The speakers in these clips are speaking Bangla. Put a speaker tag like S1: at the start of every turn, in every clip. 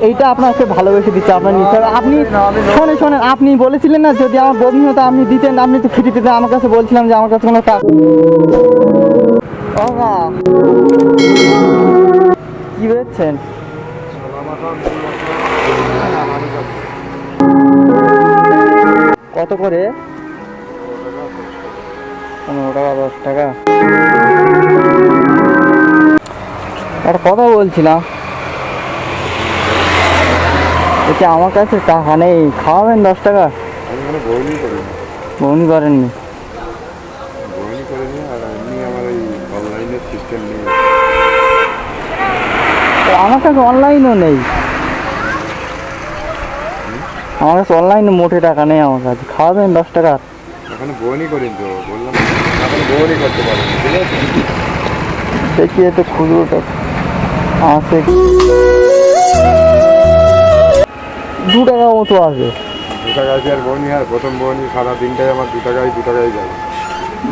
S1: এইটা আপনাকে ভালোবেসে দিচ্ছে আপনার নিতে হবে। আপনি শোনেন আপনি বলেছিলেন না যদি আমার বমি হতো আপনি দিতেন, আপনি তো ফ্রি দিতেন। আমার কাছে বলছিলাম যে আমার কাছে কোনো টাকা কি বুঝছেন কত করে? 15 টাকা 10 টাকা। একটা কথা বলছিলাম, এটা আমার কাছে টাকা নেই, খাওয়াবেন 10 টাকা? বউনি করেননি? আমার কাছে অনলাইনও নেই, আমার কাছে অনলাইনে মোটে টাকা নেই আমার কাছে। খাওয়াবেন 10 টাকা?
S2: এখন বউনি করেন তো বললাম, এখন বউনি করতে পারেন ঠিক আছে।
S1: দেখি এতে খুচরোটা আছে 2 টাকা মতো আছে।
S2: 2 টাকা আছে আর বউনি, আর প্রথম বউনি সারা দিনটাই আমার 2 টাকায় যাবে।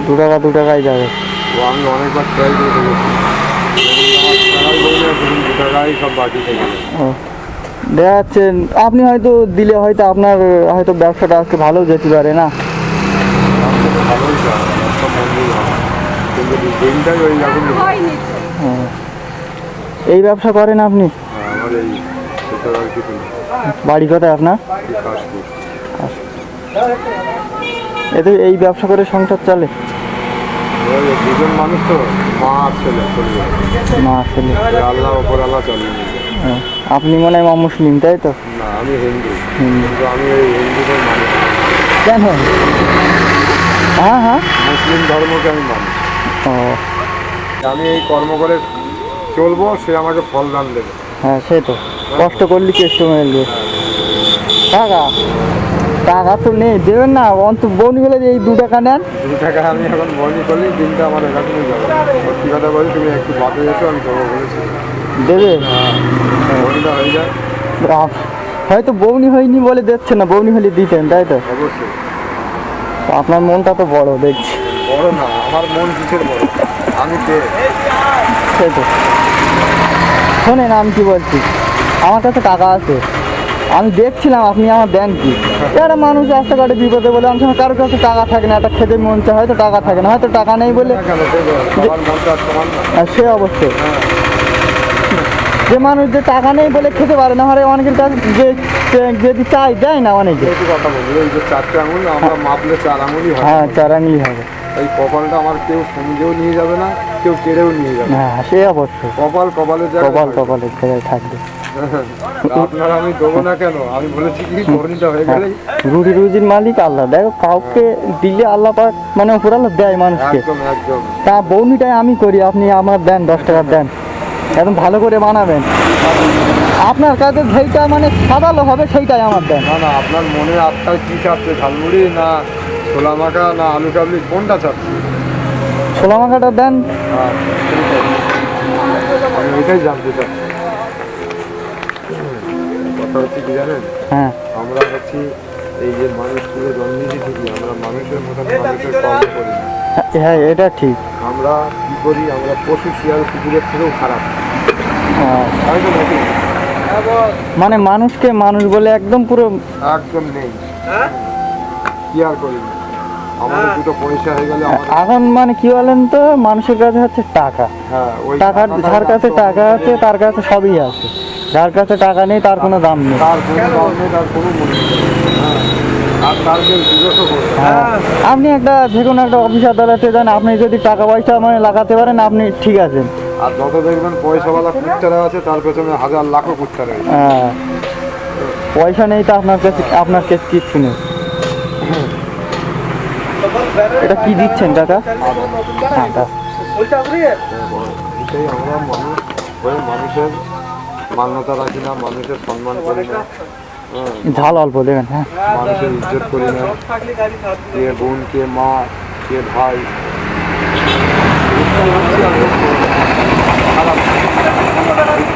S1: 2 টাকায় যাবে।
S2: তো আমি অনেকবার ট্রাই করে দেখেছি, আমার বউনি আর 2 টাকায় সব বাকি থেকে যাবে।
S1: দেখা যাচ্ছে আপনি হয়তো দিলে হয়তো আপনার হয়তো ব্যবসাটা আজকে ভালো যেতে পারে না।
S2: ভালোই যায়, সব বন্ধই হয়, কিন্তু দিনটাই ওই রকমই হয়।
S1: এই ব্যবসা করেন আপনি?
S2: আমার এই আর কিছু নেই।
S1: বাড়ি কোথায় আপনার?
S2: কাশপুর।
S1: এতে এই ব্যবসা করে সংসার চলে?
S2: ওই 2জন মানুষ তো, মা আর ছেলে চলে যাবে।
S1: মা ছেলে,
S2: আল্লাহ ওপর আল্লাহ চালিয়ে নিয়ে যায়।
S1: আপনি মনে হয় মুসলিম তাই তো?
S2: না আমি হিন্দু, কিন্তু আমি এই হিন্দুদের মানি।
S1: কেন? হ্যাঁ
S2: মুসলিম ধর্মকে আমি মানি।
S1: ও
S2: আমি এই কর্ম করে চলবো, সে আমাকে ফলদান দেবে।
S1: হ্যাঁ সে তো কষ্ট করলে কেষ্ট মেলবে। টাকা তো নেই, দেবেন না অন্তত বউনি বলে এই 2 টাকা নেন।
S2: 2 টাকা আমি এখন বনি করলেই দিনটা আমার এরকমই যাবে। সত্যি কথা বলি, তুমি একটু বাদে এসো, আমি দেবো বলেছি।
S1: দেবে?
S2: বনিটা হয়ে যায়।
S1: হয়তো বউনি হয়নি বলে দিচ্ছে না, বউনি হলে দিতেন তাই তো?
S2: অবশ্যই।
S1: আপনার মনটা তো বড় দেখছি।
S2: বড় না, আমার মন কিসের বড়, আমি কে?
S1: সেই তো। শোনেন আমি কি বলছি, আমার কাছে টাকা আছে, আমি দেখছিলাম আপনি আমার দেন কি। একটা মানুষ রাস্তাঘাটে বিপদে বলে অনেক সময় কারোর কাছে টাকা থাকে না, একটা খেতে মন চায়, হয়তো টাকা থাকে না, হয়তো টাকা নেই বলে। সে অবশ্যই যে মানুষ যে টাকা নেই বলে খেতে পারে না, হয় অনেকের কাছে যে যদি চাই দেয় না অনেকে।
S2: কথা বলি, এই যে 4টে আঙুল আমরা মাপলে 4 আঙুলই হয়।
S1: হ্যাঁ 4 আঙুলই হবে।
S2: এই কপালটা আমার কেউ সঙ্গেও নিয়ে যাবে না, কেউ কেড়েও নিয়ে যাবে।
S1: হ্যাঁ সে অবশ্যই,
S2: কপালের
S1: জায়গায় থাকবে।
S2: আপনার আমি দেবো না কেন, আমি বলেছি কি বর্ণিটা হয়ে গেলেই
S1: রুজির মালিক আল্লাহ। দেখো কাউকে দিলে আল্লাহ পাক মানে উপর আল্লাহ দেয় মানুষকে।
S2: একদম।
S1: তা বউনিটাই আমি করি, আপনি আমার দেন 10 টাকা দেন, একদম ভালো করে বানাবেন। আপনার কাছে যেইটা মানে সাদালো হবে সেইটাই আমার দেন।
S2: না আপনার মনে আত্মায় কি চাচ্ছে, ঝালমুড়ি না ছোলা মাখা না আলু কাবলি, কোনটা চাচ্ছে?
S1: ছোলা মাখাটা দেন।
S2: হ্যাঁ আমি ওইটাই জানতে চাচ্ছি। কথা হচ্ছে কি জানেন,
S1: হ্যাঁ
S2: আমরা হচ্ছি এই যে মানুষগুলো জন্মেছি ঠিকই, আমরা মানুষের মতন মানুষের কর্ম করি না।
S1: হ্যাঁ এটা ঠিক।
S2: আমরা কি করি, আমরা পশু শিয়াল কুকুরের থেকেও খারাপ। হয়তো নাকি
S1: মানে মানুষকে মানুষ বলে একদম পুরো
S2: একদম নেই, কি আর করি না। আমাদের 2টো পয়সা হয়ে গেলে
S1: এখন মানে কি বলেন তো, মানুষের কাছে হচ্ছে টাকা।
S2: হ্যাঁ
S1: টাকা, যার কাছে টাকা আছে তার কাছে সবই আছে, যার কাছে টাকা নেই তার কোনো দাম নেই।
S2: তার কোনো দাম নেই, তার কোনো মূল্য নেই। আর তারকে জিজ্ঞাসা করবে।
S1: আপনি একটা যে কোনো একটা অফিস আদালতে যান, আপনি যদি টাকা পয়সা মানে লাগাতে পারেন আপনি ঠিক আছেন।
S2: আর যত দেখবেন পয়সাওয়ালা কুত্তারা আছে, তার পেছনে হাজার লাখো কুত্তা রয়েছে।
S1: হ্যাঁ পয়সা নেই তো আপনার কাছে কিচ্ছু নেই। এটা কি দিচ্ছেন কাকা?
S2: এটাই আমরা মানুষ হয়ে মানুষের মান্যতা রাখি না, মানুষের সম্মান করি না,
S1: ঝাল অল্প দেবেন। হ্যাঁ
S2: মানুষের ইজ্জত করি না, কে বোন কে মা কে ভাই।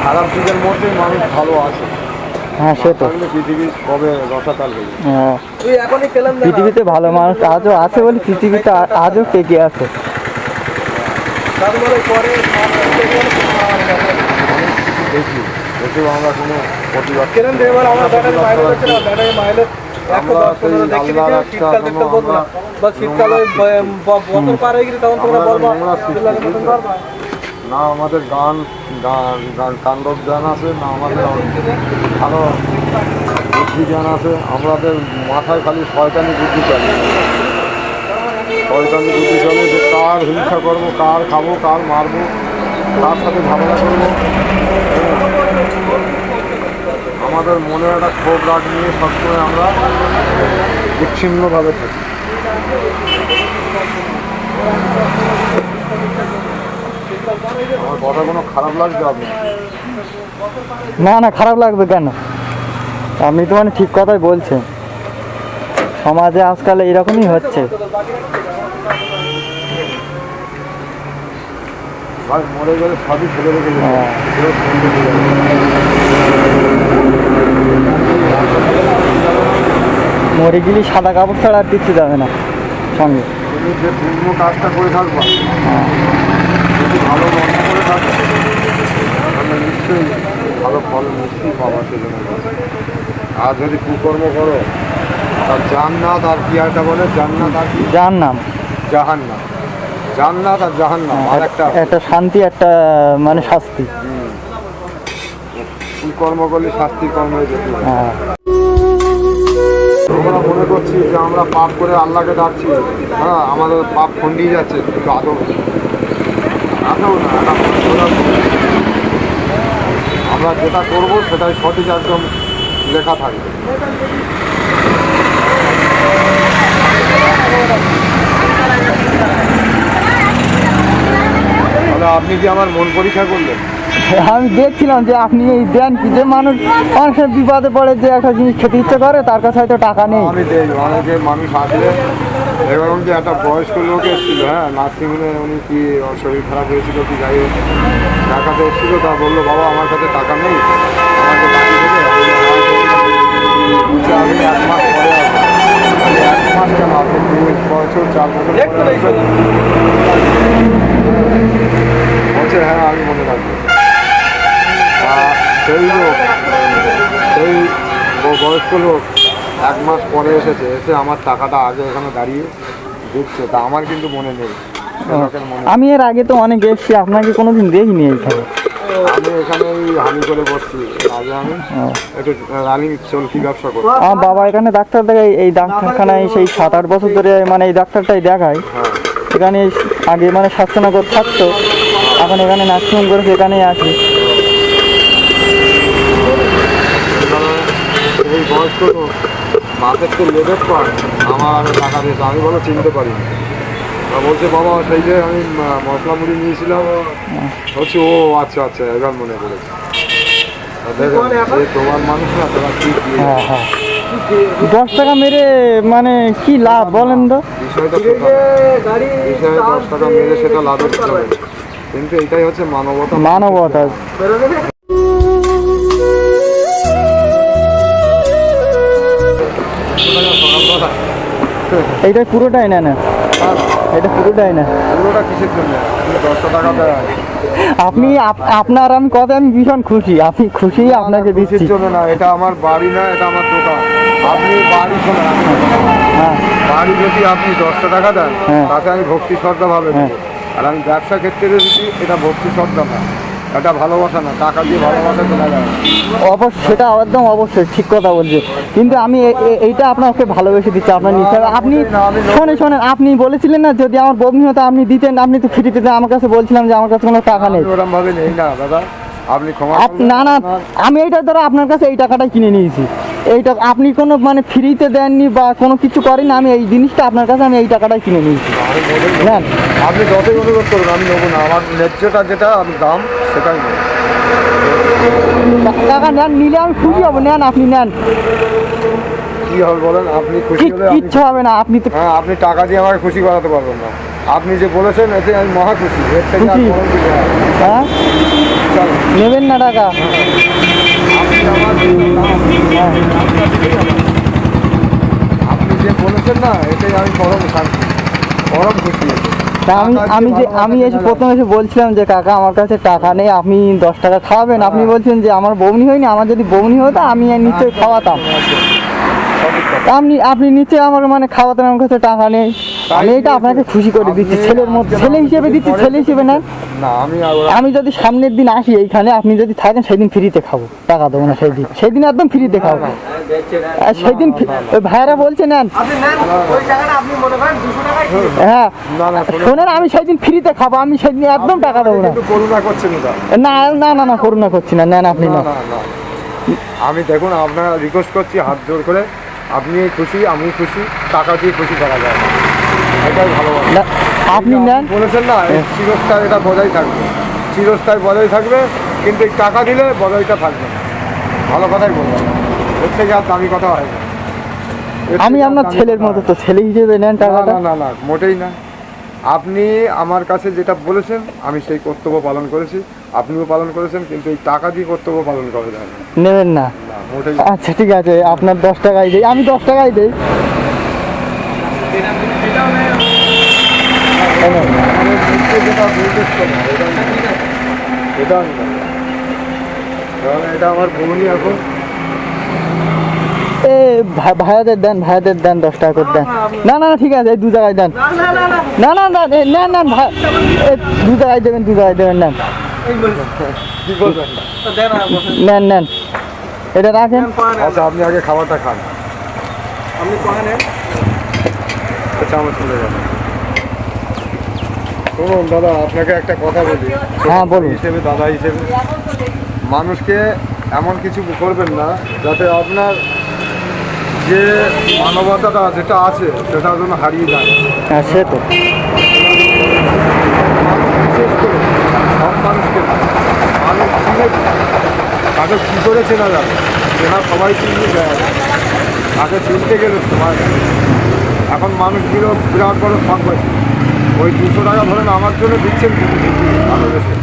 S2: খারাপ দিকের মধ্যে মানুষ ভালো আছে।
S1: হ্যাঁ সে তো
S2: পৃথিবী কবে রসাতাল হয়ে
S1: পৃথিবীতে ভালো মানুষ আজও আছে বলে পৃথিবীতে আজও টেকে আছে।
S2: দেখি এসেও আমরা কোনো প্রতিবাদ
S3: কিরণ দেবার আমার ব্যাটারি মাইলেজ হচ্ছে না, ব্যাটারি মাইলেজ একশো
S2: আমরা
S3: দশ পনেরো
S2: সেই
S3: দেখে
S2: আল্লাহর
S3: দিচ্ছি, শীতকাল
S2: একটা
S3: দেখতে বলবো না, বা শীতকালে বছর পার হয়ে গেলে তখন তোমরা
S2: আমরা
S3: বলবো
S2: নোংরা সৃষ্টি
S3: শীতকালে মতন করবা।
S2: না আমাদের গান গান গান তাণ্ডব জ্ঞান আছে, না আমাদের ভালো বুদ্ধি জ্ঞান আছে। আমাদের মাথায় খালি শয়তানি বুদ্ধি চলে, শয়তানি বুদ্ধি চলে যে কার হিংসা করবো, কার খাবো, কার মারবো, কার সাথে ঝামেলা করবো। আমাদের মনে একটা ক্ষোভ রাগ নিয়ে সবসময় আমরা বিচ্ছিন্নভাবে থাকি। আমার কথা কোনো খারাপ লাগছে আপনার?
S1: না না, খারাপ লাগবে কেন? আপনি তো মানে ঠিক কথাই বলছেন, সমাজে আজকাল এইরকমই হচ্ছে।
S2: ভাই মরে গেলে সবই ফেলে রেখে যেতে
S1: হ্যাঁ।
S2: হবে। কেউ ফেলে রেখে যাবে না।
S1: মরে গেলে সাদা কাপড় ছাড়া আর কিচ্ছু যাবে না সঙ্গে।
S2: তুমি যে পূর্ণ কাজটা করে থাকবা,
S1: হ্যাঁ।
S2: যদি ভালো মনে করে থাকবে তাহলে নিশ্চয়ই ভালো ফল নিশ্চয়ই পাবা সেজন্য। আর যদি কুকর্ম করো তার জান্নাত আর কি একটা বলে, জান্নাত আর কি
S1: যার নাম
S2: জাহান্নাম, জান্নাত আর জাহান্নাম আর একটা
S1: একটা শান্তি, একটা মানে শাস্তি।
S2: কুকর্ম করলে শাস্তির কর্ম হয়ে যেতে হবে।
S1: হ্যাঁ।
S2: আমরা মনে করছি যে আমরা পাপ করে আল্লাহকে ডাকছি, হ্যাঁ আমাদের পাপ খন্ডিয়ে যাচ্ছে, কিন্তু আদৌ না, আদৌ না। এটা বোঝার মতো। আমরা যেটা করবো সেটাই সঠিক একদম লেখা থাকবে। তাহলে আপনি কি আমার মন পরীক্ষা করলেন?
S1: আমি দেখছিলাম যে আপনি এই দেন কি, যে মানুষ মানুষের বিপদে পড়ে, যে একটা জিনিস খেতে ইচ্ছে করে, তার কাছে হয়তো টাকা নেই।
S2: আমি দেখি অনেকে মানুষ আসলে এরকম যে একটা বয়স্ক লোক এসেছিল, হ্যাঁ নার্সিংহোমে, উনি কি ওর শরীর খারাপ হয়েছিল কি যাই হোক দেখাতে এসেছিলো, তা বললো বাবা আমার কাছে টাকা নেই, আমাকে বাকি দেবে। বলছে আমি 1 মাস পরে আসবো। আমি 1 মাস কেন, আপনি 2 বছর 4 বছর
S3: দেখতে
S2: পরে
S3: দেখতে
S2: আসবেন। বলছে হ্যাঁ আমি মনে রাখবো। আর সেই লোক, সেই বয়স্ক লোক 1 মাস পরে এসেছে, এসে আমার টাকাটা আগে এখানে দাঁড়িয়ে দেখছে, তা আমার কিন্তু মনে নেই। সে লোকের মনে
S1: আমি এর আগে তো অনেক এসেছি, আপনাকে কোনোদিন দেখিনি এইখানে।
S2: আমি এখানে ওই হানি করে বসছি। আগে আমি একটু রানিং চলতি ব্যবসা করছি।
S1: আমার বাবা এখানে ডাক্তার দেখায়, এই ডাক্তারখানায় সেই 7-8 বছর ধরে মানে এই ডাক্তারটাই দেখায়।
S2: হ্যাঁ
S1: এখানে আগে মানে স্বাস্থ্যনগর থাকতো, এখন এখানে নার্সিংহোম করেছে, এখানেই আসি।
S2: এখানে এই বয়স্ক লোক মাসের তো লেবেট পান, আমার আমি টাকা দিয়েছে, আমি বলো চিনতে পারিনি। বলছে বাবা সেই যে আমি মশলা মুড়ি নিয়েছিলাম, বলছি ও আচ্ছা আচ্ছা এবার মনে পড়েছে। দেখেন যে তোমার মানুষ না, তোরা কি দিয়ে
S1: হ্যাঁ হ্যাঁ, 10 টাকা মেরে মানে কি লাভ বলেন তো?
S2: বিষয়টা বিষয়ে 10 টাকা মেরে সেটা লাভের কিছু হবে না। কিন্তু এটাই হচ্ছে মানবতা।
S1: মানবতা।
S2: সকালবেলা
S1: এইটা পুরোটাই না, না এটা পুরোটাই না।
S2: পুরোটা কিসের জন্য? 10 টাকা দেয়
S1: আপনি আপনার আমি কথা, আমি ভীষণ খুশি, আপনি খুশি, আপনাকে দিচ্ছি।
S2: কিসের জন্য না, এটা আমার বাড়ি না, এটা আমার দোকান। আপনি বাড়ি শোনেন,
S1: হ্যাঁ
S2: বাড়ি যদি আপনি 10 টাকা দেন
S1: হ্যাঁ।
S2: তাতে আমি ভক্তি শ্রদ্ধা ভাবে
S1: হ্যাঁ।
S2: দেবো। আর আমি ব্যবসা ক্ষেত্রে দিচ্ছি, এটা ভক্তি শ্রদ্ধা না, এটা ভালোবাসা না। টাকা দিয়ে ভালোবাসা কেনা যায় না।
S1: অবশ্যই, সেটা একদম অবশ্যই ঠিক কথা বলছে, কিন্তু আমি এইটা আপনাকে ভালোবেসে দিচ্ছি, আপনার নিতে হবে। আপনি শোনেন, আপনি বলেছিলেন না যদি আমার বমি হতো আপনি দিতেন, আপনি তো ফ্রিতে দেন। আমার কাছে বলছিলাম যে আমার কাছে কোনো টাকা নেই।
S2: আমি ওরকম ভাবে নেই না দাদা, আপনি ক্ষমা করবেন।
S1: না না, আমি এইটা ধরো আপনার কাছে এই টাকাটাই কিনে নিয়েছি। এইটা আপনি কোনো মানে ফ্রিতে দেননি বা কোনো কিছু করেন, আমি এই জিনিসটা আপনার কাছে আমি এই টাকাটাই কিনে নিয়েছি।
S2: আমি নেবেন না।
S1: নেন,
S2: আপনি যতই অনুরোধ করুন আমি নেবো না, আমার ন্যায্যটা যেটা আমি দাম সেটাই নেব।
S1: টাকা নেন, নিলে আমি খুশি হবো। নেন, আপনি নেন,
S2: কি হবে বলেন? আপনি খুশি হলে আমি-
S1: কিচ্ছু হবে না। আপনি তো
S2: হ্যাঁ আপনি টাকা দিয়ে আমাকে খুশি করাতে পারবেন না। আপনি যে বলেছেন এতে আমি মহা খুশি, এর থেকে আর
S1: খুশি?
S2: কোনো কিছু না।
S1: হ্যাঁ
S2: চলো,
S1: নেবেন না টাকা?
S2: আপনি আমার
S1: হ্যাঁ
S2: আপনি যে বলেছেন না, এটাই আমি পরম শান্তি, পরম খুশি।
S1: তা আমি এসে প্রথমে এসে বলছিলাম যে কাকা আমার কাছে টাকা নেই, আপনি 10 টাকা খাওয়াবেন। আপনি বলছেন যে আমার বৌনি হয়নি, আমার যদি বৌনি হতো আমি নিশ্চয়ই খাওয়াতাম। আপনি নিশ্চয়ই আমার মানে খাওয়াতেন, আমার কাছে টাকা নেই। আমি এটা আপনাকে খুশি করে দিচ্ছি, ছেলের মধ্যে ছেলে হিসেবে দিচ্ছি, ছেলে হিসেবে না।
S2: না
S1: আমি যদি সামনের দিন আসি এইখানে, আপনি যদি থাকেন সেদিন ফ্রিতে খাবো, টাকা দেবো না। সেদিন একদম ফ্রিতে খাবো। আর সেদিন ওই ভাইয়ারা বলছে নেন,
S3: আপনি নেন ওই টাকাটা আপনি মনে করেন 200 টাকায় দিয়ে দেন।
S1: হ্যাঁ
S2: না, না,
S1: শোনেন, আমি সেদিন ফ্রিতে খাবো, আমি সেদিন একদম টাকা দেবো না।
S2: কিন্তু করুণা করছেন এটা।
S1: না না না না, করুণা করছি না, নেন আপনি
S2: না
S1: না।
S2: না না, আমি দেখুন আপনার রিকোয়েস্ট করছি হাত জোর করে, আপনি খুশি আমি খুশি, টাকা দিয়ে খুশি করা যায় না। এটাই ভালোবাসা।
S1: না, আপনি নেন।
S2: বলেছেন না এই চিরস্থায়ী, এটা বজায় থাকবে, চিরস্থায়ী বজায় থাকবে, কিন্তু এই টাকা দিলে বজায়টা থাকবে না। ভালো কথাই বলবেন, এর থেকে আর দামি কথা হয় না। এর
S1: আমি
S2: থেকে আর
S1: আপনার
S2: দামি
S1: ছেলের
S2: কথা
S1: মতো,
S2: হয়
S1: তো ছেলে হিসেবে নেন
S2: না।
S1: টাকাটা।
S2: না না না, মোটেই না। আপনি আমার কাছে যেটা বলেছেন আমি সেই কর্তব্য পালন করেছি, আপনিও পালন করেছেন, কিন্তু এই টাকা দিয়ে কর্তব্য পালন করা যায় না।
S1: নেবেন না?
S2: না, মোটেই।
S1: আচ্ছা ঠিক আছে, আপনার 10 টাকাই দিই, আমি 10 টাকাই দিই।
S2: আমার মুখে যেটা বলতেছে না, এটা আমি না। কারণ এটা আমার বউনি এখন।
S1: এ ভাইয়াদের দেন, ভাইয়াদের দেন, 10 টাকা করে দেন। না না না, ঠিক আছে, এই 2 জায়গায় দেন।
S3: না না না না
S1: না না না, নেন নেন ভাই, 2 জায়গায় দেবেন, 2 জায়গায় দেবেন, নেন
S3: এই বলুন
S2: কি বলবেন?
S3: তো দেন আর বসেন।
S1: নেন নেন, এটা রাখেন।
S3: নেন, পান।
S2: আচ্ছা, আপনি আগে খাবারটা খান।
S3: আপনি পান নেন।
S2: আচ্ছা, আমার চলে যাবে। শুনুন দাদা, আপনাকে একটা কথা বলি।
S1: হ্যাঁ, বলুন।
S2: হিসেবে, দাদা হিসেবে, মানুষকে এমন কিছু করবেন না যাতে আপনার যে মানবতাটা যেটা আছে সেটা যেন হারিয়ে যায়।
S1: হ্যাঁ, সে তো।
S2: বিশেষ করে সব মানুষকে না, মানুষ চিনে তাকে কী করে চেনা যাবে? চেনা সবাই চিনতে যায়, তাকে চিনতে গেলে সময় লাগে। এখন মানুষ বিরাট বড় শখ পাচ্ছে। ওই 200 টাকা ধরেন আমার জন্য দিচ্ছেন কিন্তু ভালোবেসে,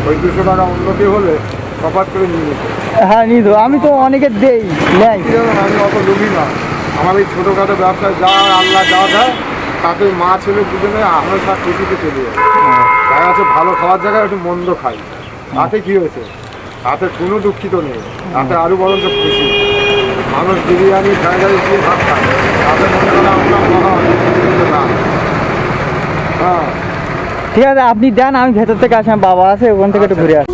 S2: ওই 200 টাকা অন্য কেউ হলে কপাট করে নিয়ে নিত।
S1: হ্যাঁ, নিয়ে দেবো, আমি তো অনেকে দেই, নেই।
S2: কি জানেন, আমি অত লোভী না। আমার এই ছোটোখাটো ব্যবসায় যা আল্লাহ যা দেয় তাতে মা ছেলে দুজনে আমরা সব খুশিতে চলে যায়। দেখা যাচ্ছে ভালো খাওয়ার জায়গায় একটু মন্দ খাই, তাতে কী হয়েছে? তাতে কোনো দুঃখিত নেই, তাতে আরও বরঞ্চ খুশি। মানুষ বিরিয়ানি ফ্রাইড রাইস দিয়ে ভাত খায়, তাতে মনে করা আপনার মনে হয় কিন্তু না। হ্যাঁ,
S1: ঠিক আছে, আপনি দেন, আমি ভেতর থেকে আসি, আমার বাবা আছে, ওখান থেকে একটু ঘুরে আসি।